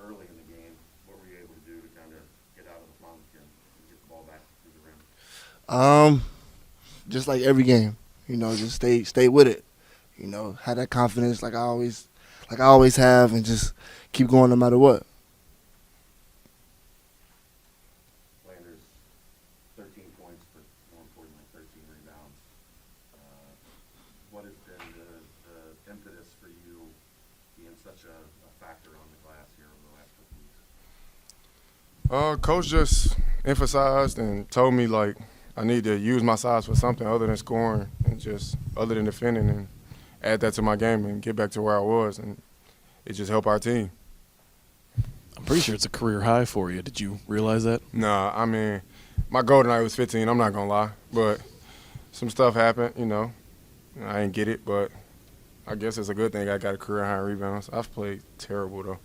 early in the game. What were you able to do to kind of get out of the funk and get the ball back to the rim? Just like every game, just stay with it. Have that confidence like I always have, and just keep going no matter what. Landers, 13 points, but more importantly, 13 rebounds. What has been the impetus for you being such a factor on the glass here over the last couple weeks? Coach just emphasized and told me like I need to use my size for something other than scoring and just other than defending and add that to my game and get back to where I was, and it just helped our team. I'm pretty sure it's a career high for you. Did you realize that? Nah, I mean, my goal tonight was 15. I'm not gonna lie, but some stuff happened. I didn't get it, but I guess it's a good thing I got a career high in rebounds. I've played terrible though.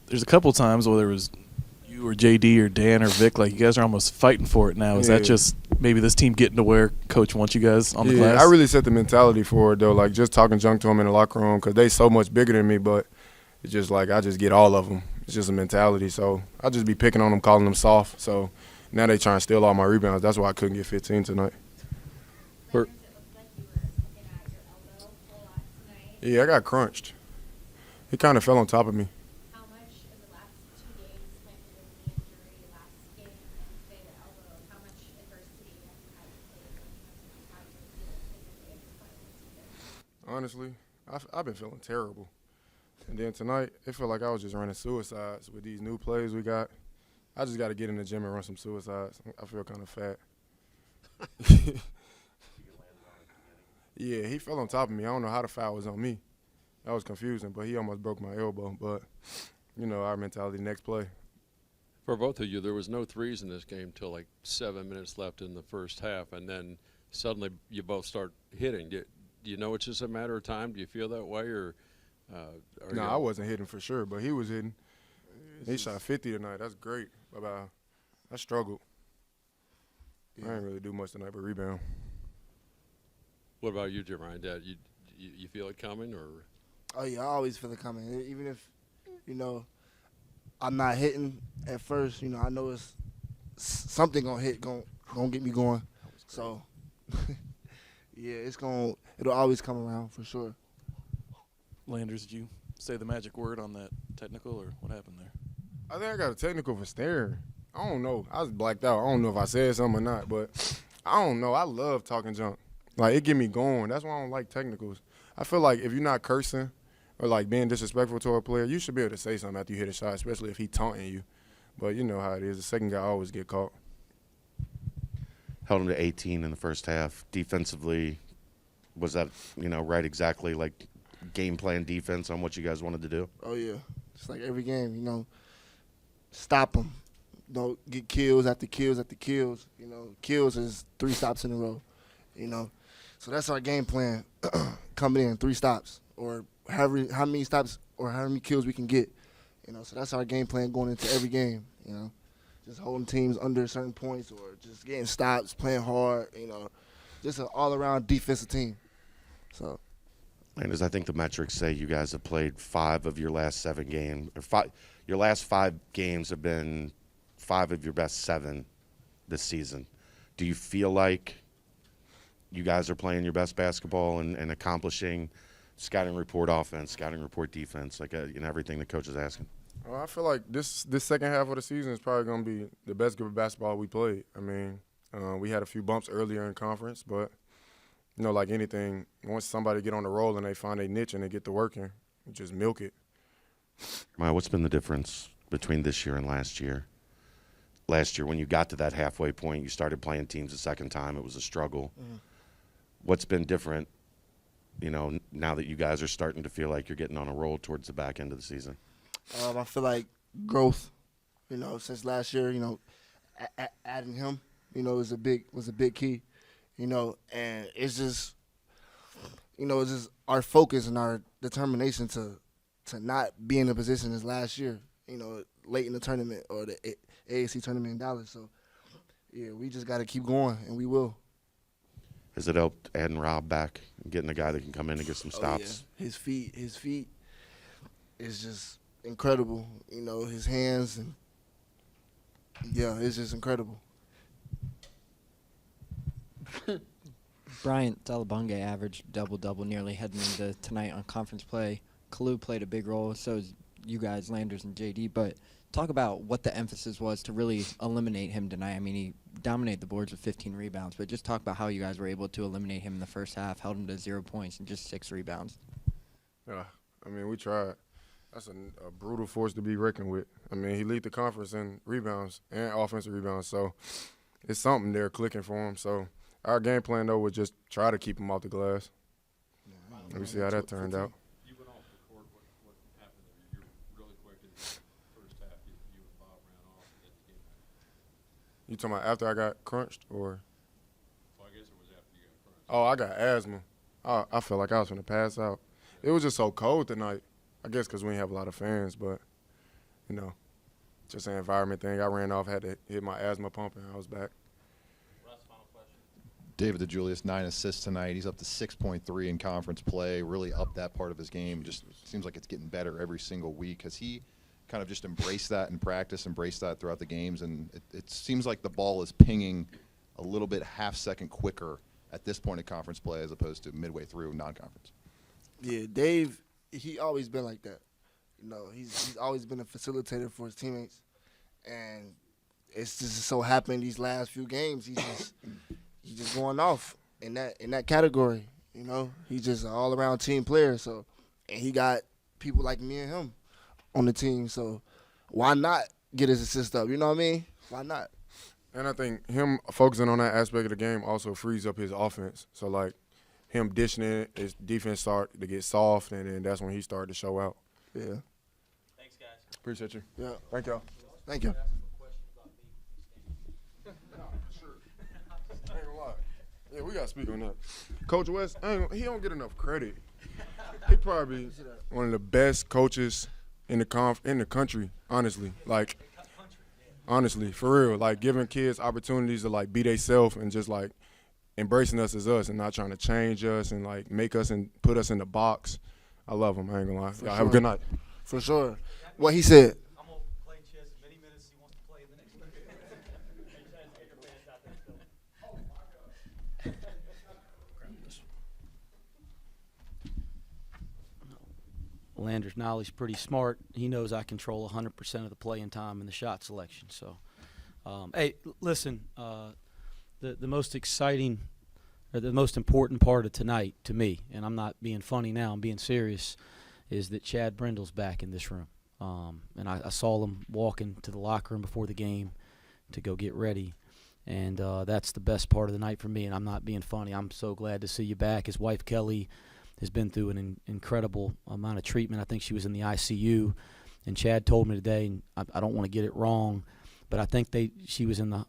There's a couple times whether it was you or JD or Dan or Vic, like you guys are almost fighting for it now. Is that just maybe this team getting to where Coach wants you guys on the glass? I really set the mentality for it though, like just talking junk to them in the locker room because they so much bigger than me, but it's just like I just get all of them. It's just a mentality, so I just be picking on them, calling them soft. So now they trying to steal all my rebounds. That's why I couldn't get 15 tonight. Yeah, I got crunched. He kind of fell on top of me. How much in the last 2 games, like with the injury last game and today the elbow, how much adversity have you had to face when it comes to how you feel physically at this point in the season? Honestly, I've been feeling terrible. And then tonight, it felt like I was just running suicides with these new plays we got. I just got to get in the gym and run some suicides. I feel kind of fat. Yeah, he fell on top of me. I don't know how the foul was on me. That was confusing, but he almost broke my elbow. But, our mentality, next play. For both of you, there was no threes in this game till like 7 minutes left in the first half, and then suddenly you both start hitting. Do you know it's just a matter of time? Do you feel that way, or? No, I wasn't hitting for sure, but he was hitting. He shot 50 tonight. That's great. But I struggled. I didn't really do much tonight but rebound. What about you, Jim Ryan? Dad, you feel it coming, or? Oh yeah, I always feel it coming. Even if, I'm not hitting at first, I know it's something gonna hit, gonna get me going. So, yeah, it'll always come around for sure. Landers, did you say the magic word on that technical, or what happened there? I think I got a technical for staring. I don't know. I was blacked out. I don't know if I said something or not, but I don't know. I love talking junk. Like, it get me going. That's why I don't like technicals. I feel like if you're not cursing or, like, being disrespectful to a player, you should be able to say something after you hit a shot, especially if he taunting you. But you know how it is. The second guy always get caught. Held him to 18 in the first half. Defensively, was that, right exactly like game plan defense on what you guys wanted to do? Oh, yeah. Just like every game, stop them. Don't get kills after kills after kills. Kills is 3 stops in a row, So that's our game plan, coming in, 3 stops, or how many stops or how many kills we can get. So that's our game plan going into every game, Just holding teams under certain points or just getting stops, playing hard, Just an all-around defensive team. So. Landers, I think the metrics say you guys have played 5 of your last 7 games. Your last 5 games have been 5 of your best 7 this season. Do you feel like you guys are playing your best basketball and accomplishing scouting report offense, scouting report defense, like everything the coach is asking? I feel like this second half of the season is probably going to be the best game of basketball we played. I mean, we had a few bumps earlier in conference, but, like anything, once somebody get on the roll and they find a niche and they get to working, just milk it. Maya, what's been the difference between this year and last year? Last year, when you got to that halfway point, you started playing teams a second time. It was a struggle. What's been different, now that you guys are starting to feel like you're getting on a roll towards the back end of the season? I feel like growth, since last year, adding him, was a big key, and it's just our focus and our determination to not be in the position as last year, late in the tournament or the AAC tournament in Dallas. So, yeah, we just got to keep going, and we will. Has it helped adding Rob back and getting a guy that can come in and get some stops? Yeah. His feet is just incredible. You know, his hands and yeah, it's just incredible. Bryant Delabunge averaged double-double nearly heading into tonight on conference play. Kalu played a big role, so is you guys, Landers and JD. But talk about what the emphasis was to really eliminate him tonight. I mean, he dominated the boards with 15 rebounds, but just talk about how you guys were able to eliminate him in the first half, held him to 0 points and just 6 rebounds. Yeah, I mean, we tried. That's a brutal force to be reckoned with. I mean, he lead the conference in rebounds and offensive rebounds, so it's something there clicking for him. So our game plan, though, was just try to keep him off the glass. Let me see how that turned out. You went off the court. What happened there? You're really quick in the first half. You and Bob ran off and then the game back. You talking about after I got crunched or? Well, I guess it was after you got crunched. Oh, I got asthma. I felt like I was going to pass out. It was just so cold tonight. I guess because we didn't have a lot of fans, but, you know, just an environment thing. I ran off, had to hit my asthma pump, and I was back. David DeJulius, 9 assists tonight. He's up to 6.3 in conference play, really upped that part of his game. Just seems like it's getting better every single week. Has he kind of just embraced that in practice, embraced that throughout the games? And it seems like the ball is pinging a little bit half-second quicker at this point in conference play as opposed to midway through non-conference. Yeah, Dave, he always been like that. You know, he's always been a facilitator for his teammates, and it's just so happened these last few games he's just going off in that category. You know, he's just an all around team player. So, and he got people like me and him on the team. So, why not get his assist up? You know what I mean? Why not? And I think him focusing on that aspect of the game also frees up his offense. So, like, him dishing it, his defense started to get soft, and then that's when he started to show out. Yeah. Thanks, guys. Appreciate you. Yeah. Thank y'all. Thank you. I ain't gonna lie. Yeah, we gotta speak on that. Coach West, he don't get enough credit. He probably one of the best coaches in the country, honestly. Like, honestly, for real. Like, giving kids opportunities to, like, be they self and just, like, embracing us as us and not trying to change us and, like, make us and put us in the box. I love him. I ain't gonna lie. Y'all have a good night. For sure. What he said. I'm going to play chess as many minutes as he wants to play in the next one. Landers Nolley's pretty smart. He knows I control 100% of the playing time and the shot selection. So, hey, listen, the most exciting or the most important part of tonight to me, and I'm not being funny now, I'm being serious, is that Chad Brindle's back in this room. And I saw him walking to the locker room before the game to go get ready. And that's the best part of the night for me, and I'm not being funny. I'm so glad to see you back. His wife, Kelly, has been through an incredible amount of treatment. I think she was in the ICU. And Chad told me today, and I don't want to get it wrong, but I think she was in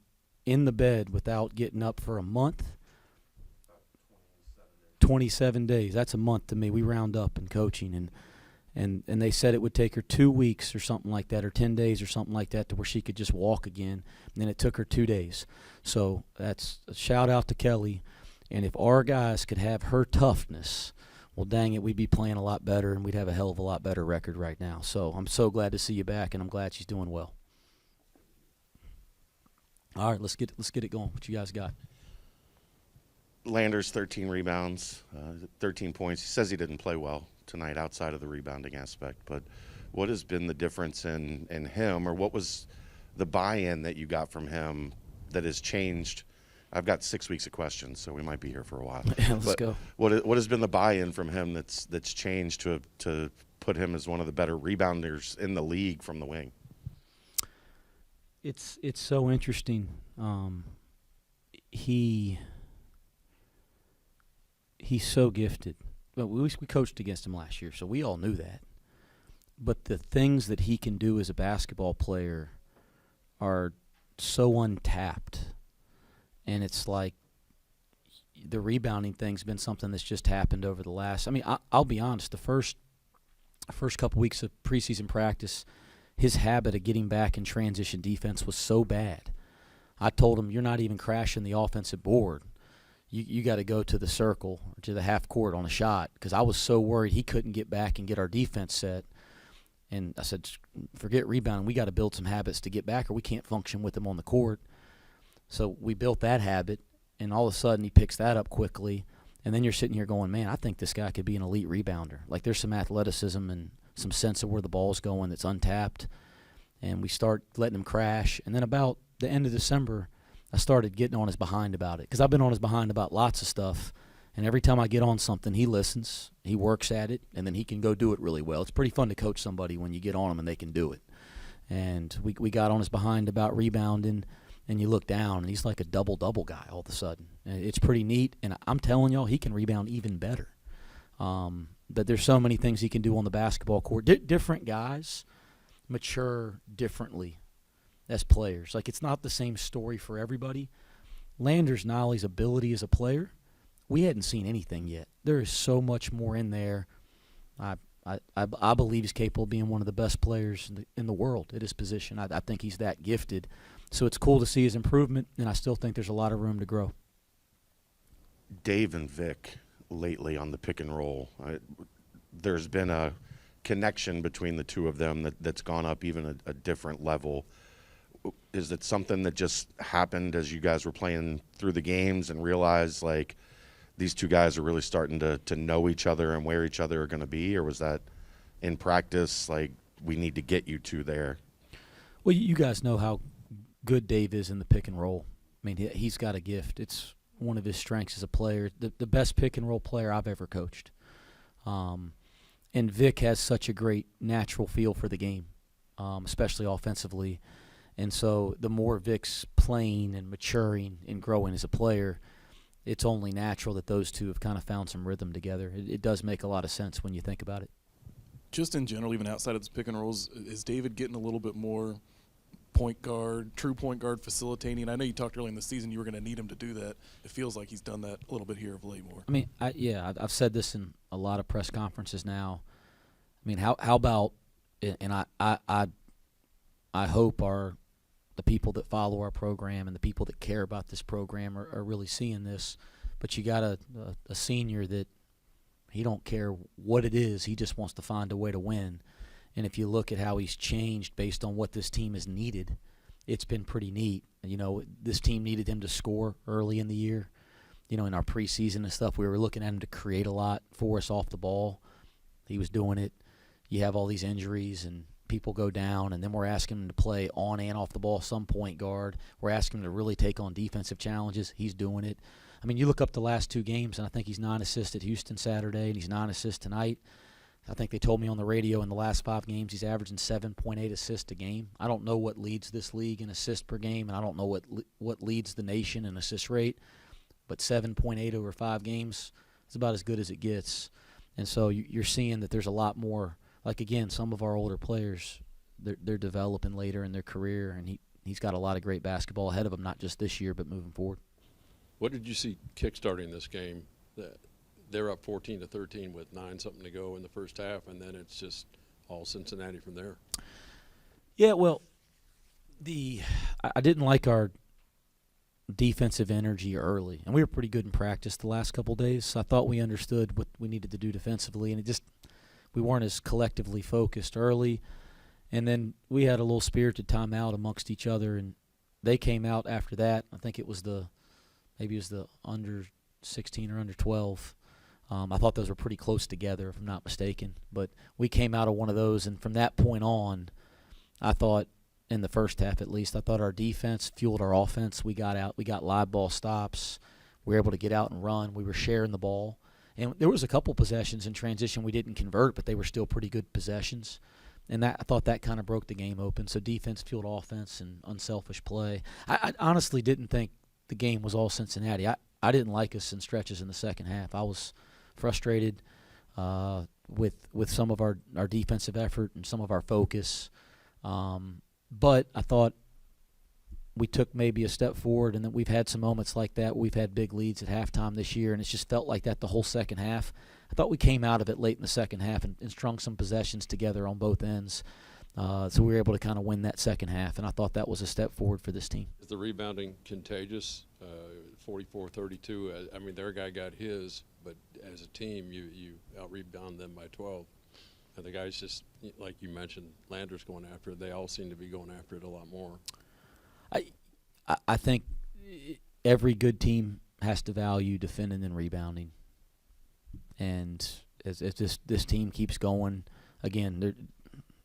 the bed without getting up for a month. 27 days. That's a month to me. We round up in coaching, and they said it would take her 2 weeks or something like that, or 10 days or something like that, to where she could just walk again. And then it took her 2 days. So that's a shout out to Kelly. And if our guys could have her toughness, well, dang it, we'd be playing a lot better, and we'd have a hell of a lot better record right now. So I'm so glad to see you back, and I'm glad she's doing well. All right, let's get it going. What you guys got? Landers, 13 rebounds, 13 points. He says he didn't play well tonight outside of the rebounding aspect, but what has been the difference in him, or what was the buy-in that you got from him that has changed? I've got 6 weeks of questions, so we might be here for a while. Let's go. What has been the buy-in from him that's changed to put him as one of the better rebounders in the league from the wing? It's so interesting. He's so gifted. Well, we coached against him last year, so we all knew that. But the things that he can do as a basketball player are so untapped. And it's like the rebounding thing's been something that's just happened over the last – I mean, I'll be honest. The first couple weeks of preseason practice, his habit of getting back in transition defense was so bad. I told him, you're not even crashing the offensive board. You got to go to the circle or to the half court on a shot, because I was so worried he couldn't get back and get our defense set. And I said, forget rebounding. We got to build some habits to get back, or we can't function with him on the court. So we built that habit, and all of a sudden he picks that up quickly. And then you're sitting here going, man, I think this guy could be an elite rebounder. Like, there's some athleticism and some sense of where the ball's going that's untapped. And we start letting him crash. And then about the end of December, I started getting on his behind about it, because I've been on his behind about lots of stuff. And every time I get on something, he listens, he works at it, and then he can go do it really well. It's pretty fun to coach somebody when you get on them and they can do it. And we got on his behind about rebounding, and you look down, and he's like a double-double guy all of a sudden. And it's pretty neat, and I'm telling y'all, he can rebound even better. But there's so many things he can do on the basketball court. Different guys mature differently as players. Like, it's not the same story for everybody. Landers Nolley's ability as a player, we hadn't seen anything yet. There is so much more in there. I believe he's capable of being one of the best players in the world at his position. I think he's that gifted. So it's cool to see his improvement, and I still think there's a lot of room to grow. Dave and Vic lately on the pick and roll, there's been a connection between the two of them that's gone up even a different level. Is it something that just happened as you guys were playing through the games and realized, like, these two guys are really starting to know each other and where each other are going to be? Or was that in practice, like, we need to get you two there? Well, you guys know how good Dave is in the pick and roll. I mean, he's got a gift. It's one of his strengths as a player, the best pick and roll player I've ever coached. And Vic has such a great natural feel for the game, especially offensively. And so the more Vic's playing and maturing and growing as a player, it's only natural that those two have kind of found some rhythm together. It does make a lot of sense when you think about it. Just in general, even outside of this pick and rolls, is David getting a little bit more point guard, true point guard facilitating? I know you talked earlier in the season you were going to need him to do that. It feels like he's done that a little bit here of late more. I mean, I've said this in a lot of press conferences now. I mean, how about, and I hope the people that follow our program and the people that care about this program are really seeing this. But you got a senior that he don't care what it is. He just wants to find a way to win. And if you look at how he's changed based on what this team has needed, it's been pretty neat. You know, this team needed him to score early in the year. You know, in our preseason and stuff, we were looking at him to create a lot for us off the ball. He was doing it. You have all these injuries and people go down, and then we're asking him to play on and off the ball, some point guard. We're asking him to really take on defensive challenges. He's doing it. I mean, you look up the last two games, and I think he's 9 assists at Houston Saturday, and he's 9 assists tonight. I think they told me on the radio in the last 5 games he's averaging 7.8 assists a game. I don't know what leads this league in assists per game, and I don't know what leads the nation in assist rate, but 7.8 over 5 games is about as good as it gets. And so you're seeing that there's a lot more. Like, again, some of our older players, they're developing later in their career, and he's got a lot of great basketball ahead of him, not just this year but moving forward. What did you see kickstarting this game? They're up 14-13 with 9-something to go in the first half, and then it's just all Cincinnati from there. Yeah, well, I didn't like our defensive energy early, and we were pretty good in practice the last couple of days. So I thought we understood what we needed to do defensively, and we weren't as collectively focused early. And then we had a little spirited timeout amongst each other, and they came out after that. I think maybe it was the under 16 or under 12. I thought those were pretty close together, if I'm not mistaken. But we came out of one of those, and from that point on, I thought, in the first half at least, I thought our defense fueled our offense. We got out. We got live ball stops. We were able to get out and run. We were sharing the ball. And there was a couple possessions in transition we didn't convert, but they were still pretty good possessions. And I thought that kind of broke the game open. So defense fueled offense and unselfish play. I honestly didn't think the game was all Cincinnati. I didn't like us in stretches in the second half. I was frustrated with some of our defensive effort and some of our focus. But I thought we took maybe a step forward, and then we've had some moments like that. We've had big leads at halftime this year, and it's just felt like that the whole second half. I thought we came out of it late in the second half and strung some possessions together on both ends. So we were able to kind of win that second half, and I thought that was a step forward for this team. Is the rebounding contagious? 44-32. I mean, their guy got his, but as a team, you out-rebound them by 12. And the guys just, like you mentioned, Landers going after it. They all seem to be going after it a lot more. I think every good team has to value defending and rebounding. And as this team keeps going, again,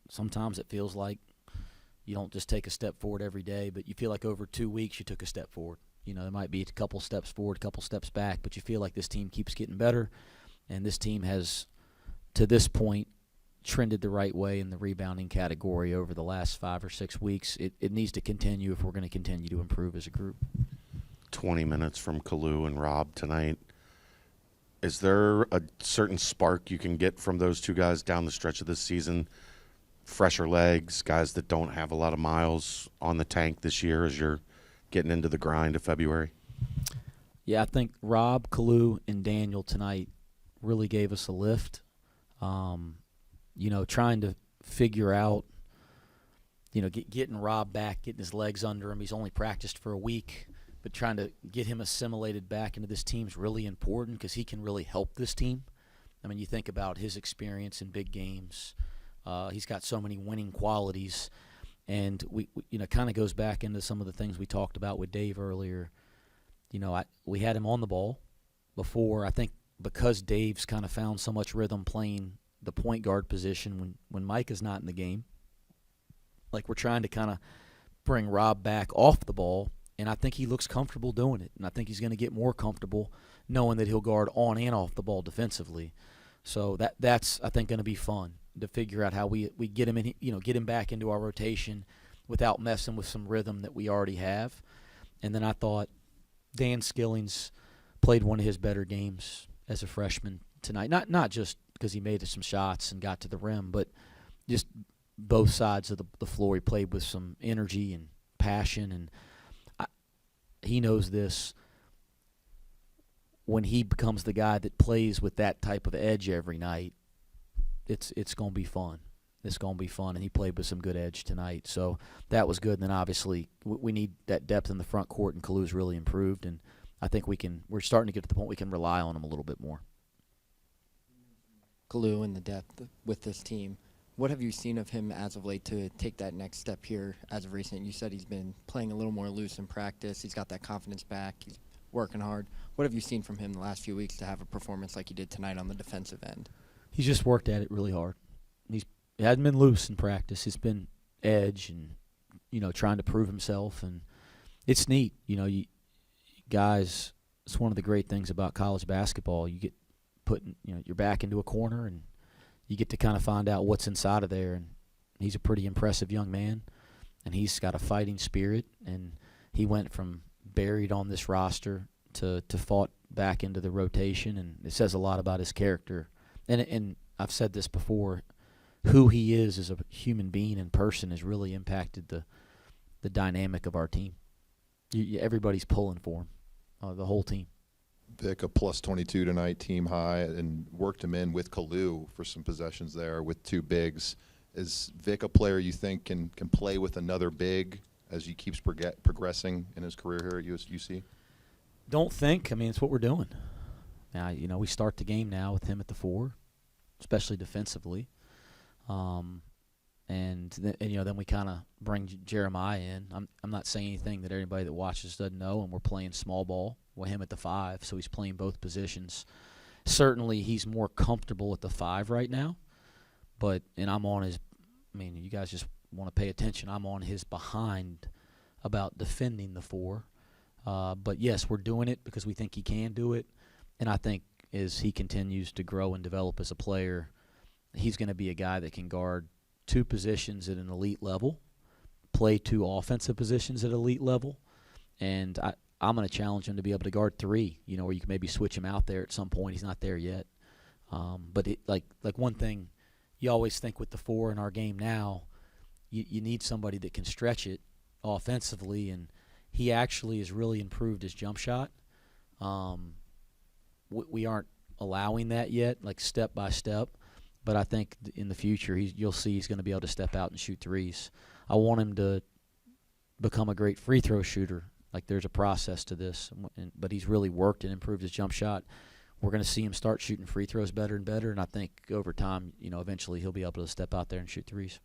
sometimes it feels like you don't just take a step forward every day, but you feel like over 2 weeks you took a step forward. There might be a couple steps forward, a couple steps back, but you feel like this team keeps getting better, and this team has, to this point, trended the right way in the rebounding category over the last 5 or 6 weeks. It needs to continue if we're going to continue to improve as a group. 20 minutes from Kalu and Rob tonight. Is there a certain spark you can get from those two guys down the stretch of this season? Fresher legs, guys that don't have a lot of miles on the tank this year as you're getting into the grind of February? Yeah, I think Rob, Kalu, and Daniel tonight really gave us a lift. Trying to figure out, getting Rob back, getting his legs under him. He's only practiced for a week, but trying to get him assimilated back into this team is really important because he can really help this team. I mean, you think about his experience in big games. He's got so many winning qualities, and we kind of goes back into some of the things we talked about with Dave earlier. We had him on the ball before. I think because Dave's kind of found so much rhythm playing the point guard position when Mike is not in the game. Like, we're trying to kind of bring Rob back off the ball, and I think he looks comfortable doing it. And I think he's going to get more comfortable knowing that he'll guard on and off the ball defensively. So that's I think going to be fun to figure out how we get him in, get him back into our rotation without messing with some rhythm that we already have. And then I thought Dan Skillings played one of his better games as a freshman tonight. Not just because he made some shots and got to the rim, but just both sides of the floor. He played with some energy and passion, and he knows this. When he becomes the guy that plays with that type of edge every night, it's going to be fun. It's going to be fun, and he played with some good edge tonight. So that was good. And then obviously we need that depth in the front court, and Kalu's really improved, and I think we're starting to get to the point we can rely on him a little bit more. Kalu and the depth with this team. What have you seen of him as of late to take that next step here as of recent? You said he's been playing a little more loose in practice. He's got that confidence back. He's working hard. What have you seen from him the last few weeks to have a performance like he did tonight on the defensive end? He's just worked at it really hard. He hasn't been loose in practice. It's been edge and, trying to prove himself. And it's neat. Guys, it's one of the great things about college basketball. You get put your back into a corner, and you get to kind of find out what's inside of there. And he's a pretty impressive young man, and he's got a fighting spirit. And he went from buried on this roster to fought back into the rotation, and it says a lot about his character. And I've said this before, who he is as a human being and person has really impacted the dynamic of our team. Everybody's pulling for him, the whole team. Vic, a plus 22 tonight, team high, and worked him in with Kalu for some possessions there with two bigs. Is Vic a player you think can play with another big as he keeps progressing in his career here at UC? Don't think. I mean, it's what we're doing. Now, we start the game now with him at the 4, especially defensively. And then we kind of bring Jeremiah in. I'm not saying anything that anybody that watches doesn't know, and we're playing small ball with him at the 5, so he's playing both positions. Certainly he's more comfortable at the 5 right now, and I'm on his – you guys just want to pay attention. I'm on his behind about defending the 4. But, yes, we're doing it because we think he can do it, and I think as he continues to grow and develop as a player, he's going to be a guy that can guard 2 positions at an elite level, play 2 offensive positions at elite level, and I'm going to challenge him to be able to guard 3, where you can maybe switch him out there at some point. He's not there yet. But like one thing you always think with the 4 in our game now, you need somebody that can stretch it offensively, and he actually has really improved his jump shot. We aren't allowing that yet, like step by step, but I think in the future you'll see he's going to be able to step out and shoot 3s. I want him to become a great free throw shooter. Like, there's a process to this, but he's really worked and improved his jump shot. we're going to see him start shooting free throws better and better. And I think over time, eventually he'll be able to step out there and shoot threes.